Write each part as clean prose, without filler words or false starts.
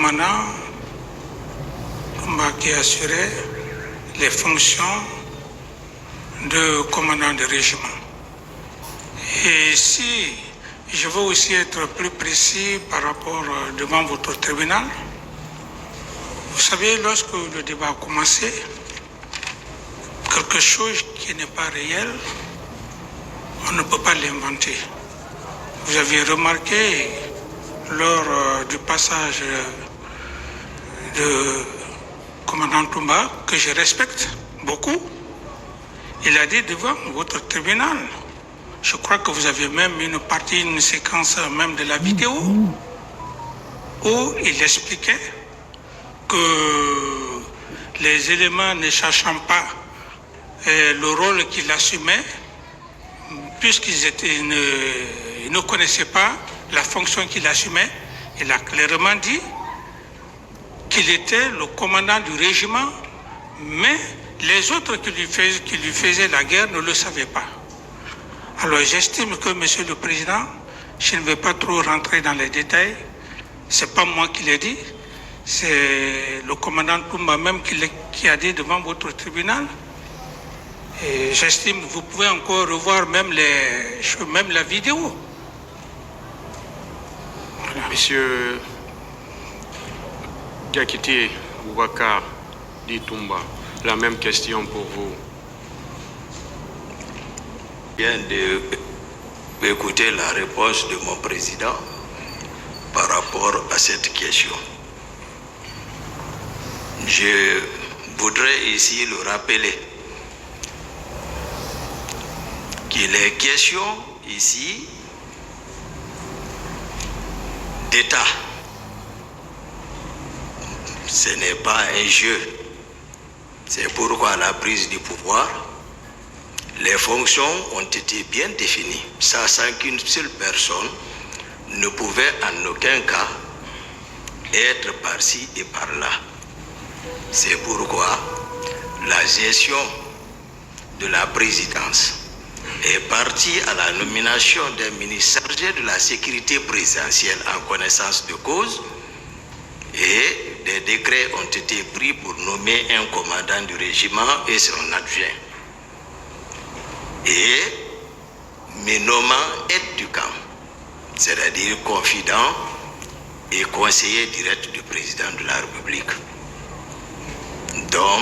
commandant qui assurait les fonctions de commandant de régiment. Et si je veux aussi être plus précis par rapport devant votre tribunal, vous savez, lorsque le débat a commencé, quelque chose qui n'est pas réel, on ne peut pas l'inventer. Vous aviez remarqué lors du passage de commandant Toumba, que je respecte beaucoup, il a dit devant votre tribunal, je crois que vous avez même une séquence même de la vidéo, où il expliquait que les éléments ne cherchant pas le rôle qu'il assumait, puisqu'ils ne connaissaient pas la fonction qu'il assumait, il a clairement dit qu'il était le commandant du régiment, mais les autres qui lui faisaient la guerre ne le savaient pas. Alors j'estime que, Monsieur le Président, je ne vais pas trop rentrer dans les détails, c'est pas moi qui l'ai dit, c'est le commandant Toumba même qui a dit devant votre tribunal. Et j'estime que vous pouvez encore revoir même la vidéo. Voilà. Monsieur Diakité Boubacar dit Toumba, la même question pour vous. Je viens d'écouter la réponse de mon président par rapport à cette question. Je voudrais ici le rappeler qu'il est question ici d'État. Ce n'est pas un jeu. C'est pourquoi à la prise du pouvoir, les fonctions ont été bien définies, sachant qu'une seule personne ne pouvait en aucun cas être par-ci et par-là. C'est pourquoi la gestion de la présidence est partie à la nomination d'un ministre chargé de la sécurité présidentielle en connaissance de cause, et des décrets ont été pris pour nommer un commandant du régiment et son adjoint, et me nommant aide du camp, c'est-à-dire confident et conseiller direct du président de la République. Donc,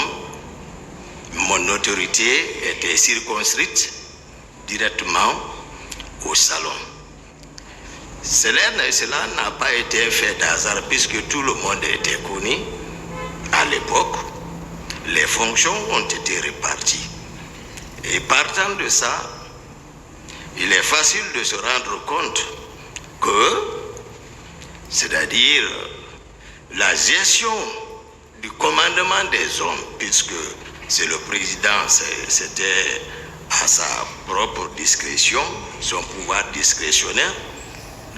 mon autorité était circonscrite directement au salon. Cela n'a pas été un fait d'hasard puisque tout le monde était connu. À l'époque, les fonctions ont été réparties. Et partant de ça, il est facile de se rendre compte que, c'est-à-dire la gestion du commandement des hommes, puisque c'est le président, c'était à sa propre discrétion, son pouvoir discrétionnaire,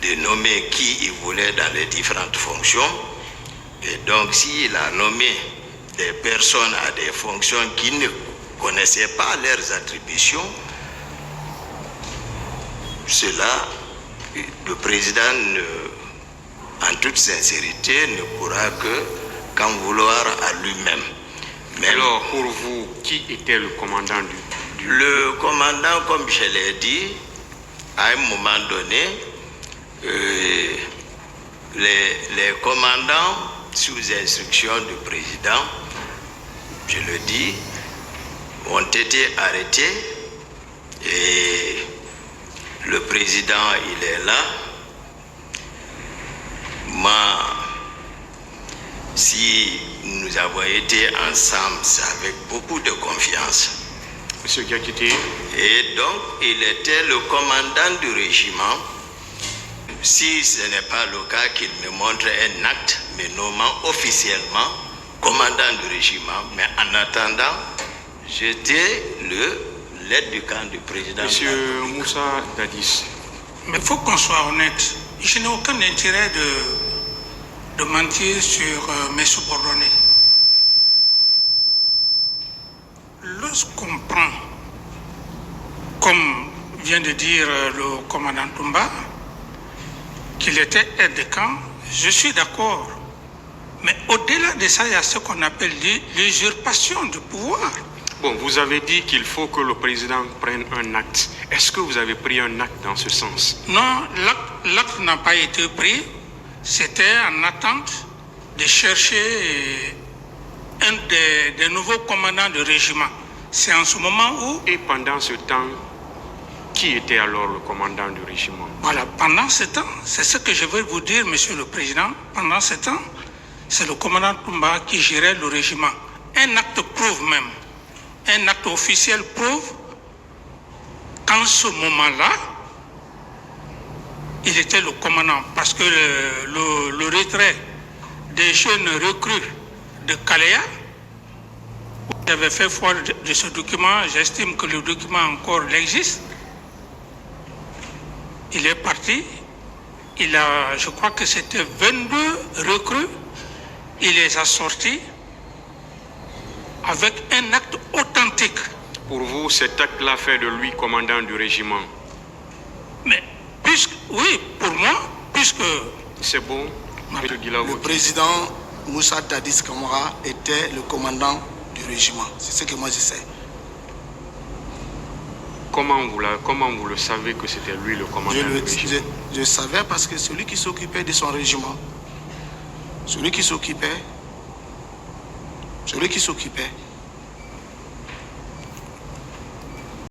de nommer qui il voulait dans les différentes fonctions. Et donc, s'il a nommé des personnes à des fonctions qui ne connaissaient pas leurs attributions, cela, le président, en toute sincérité, ne pourra qu'en vouloir à lui-même. Alors, pour vous, qui était le commandant du... Le commandant, comme je l'ai dit, à un moment donné, les commandants, sous instruction du président, je le dis, ont été arrêtés et le président, il est là. Moi, si nous avons été ensemble, c'est avec beaucoup de confiance. Monsieur Diakité. Et donc, il était le commandant du régiment. Si ce n'est pas le cas, qu'il me montre un acte me nommant officiellement commandant du régiment, mais en attendant, j'étais l'aide du camp du président. Monsieur Moussa Dadis. Mais il faut qu'on soit honnête. Je n'ai aucun intérêt de mentir sur mes subordonnés. Lorsqu'on prend, comme vient de dire le commandant Toumba, qu'il était aide de camp, je suis d'accord Mais au-delà de ça, il y a ce qu'on appelle l'usurpation du pouvoir. Bon, vous avez dit qu'il faut que le président prenne un acte. Est-ce que vous avez pris un acte dans ce sens? Non, l'acte n'a pas été pris. C'était en attente de chercher un des nouveaux commandants de régiment. C'est en ce moment où... Et pendant ce temps, qui était alors le commandant du régiment? Voilà, pendant ce temps, c'est ce que je veux vous dire, Monsieur le Président. Pendant ce temps, c'est le commandant Toumba qui gérait le régiment. Un acte prouve même, un acte officiel prouve qu'en ce moment-là, il était le commandant. Parce que le retrait des jeunes recrues de Kalea, j'avais fait foi de ce document, j'estime que le document encore existe. Il est parti, je crois que c'était 22 recrues, il les a sortis avec un acte authentique. Pour vous, cet acte-là fait de lui commandant du régiment? Mais oui, pour moi, puisque... C'est bon, le président Moussa Dadis Camara était le commandant du régiment. C'est ce que moi je sais. Comment vous le savez que c'était lui le commandant du régiment? Je savais parce que celui qui s'occupait de son régiment, celui qui s'occupait